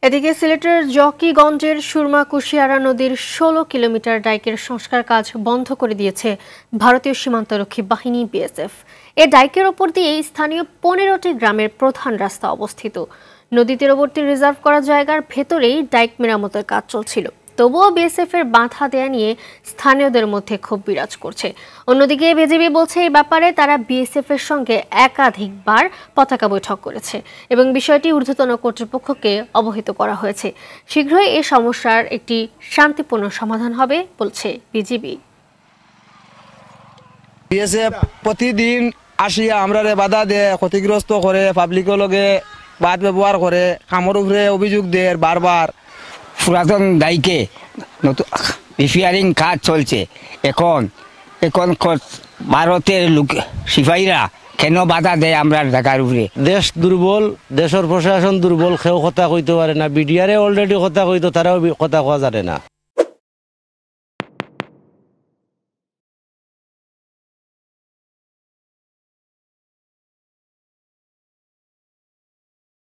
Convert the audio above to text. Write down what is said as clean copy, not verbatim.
এদিকে সিলেটের জকিগঞ্জের সুরমা কুশিয়ারা নদীর ১৬ কিলোমিটার ডাইকের সংস্কার কাজ বন্ধ করে দিয়েছে ভারতীয় সীমান্তরক্ষী বাহিনী বিএসএফ। এ ডাইকের ওপর দিয়ে স্থানীয় ১৫টি গ্রামের প্রধান রাস্তা অবস্থিত। নদী তীরবর্তী রিজার্ভ করা জায়গার ভেতরেই ডাইক মেরামতের কাজ চলছিল। তবুও বিএসএফ এর বাধা দেয়া নিয়ে স্থানীয়দের মধ্যে ক্ষোভ বিরাজ করছে। অন্যদিকে বিজিবি বলছে এই ব্যাপারে তারা বিএসএফ এর সঙ্গে একাধিকবার পতাকা বৈঠক করেছে এবং বিষয়টি ঊর্ধ্বতন কর্তৃপক্ষকে অবহিত করা হয়েছে। শীঘ্রই এই সমস্যার একটি শান্তিপূর্ণ সমাধান হবে বলছে বিজিবি। বিএসএফ প্রতিদিন আসিয়া আমরারে বাধা দেয়, ক্ষতিগ্রস্ত করে, পাবলিকের লগে বাদ ব্যবহার করে, কামর উপরে অভিযোগ দেয় বারবার। পুরাতন দায়ীকে নতুন রিপেয়ারিং কাজ চলছে। এখন ভারতের লোক সিপাহীরা কেন বাধা দেয় আমরা ঢাকার উপরে? দেশ দুর্বল, দেশের প্রশাসন দুর্বল, কেউ কথা কইতে পারে না। বিডিআরে অলরেডি কথা কইতো, তারাও কথা কোয়া জানে না।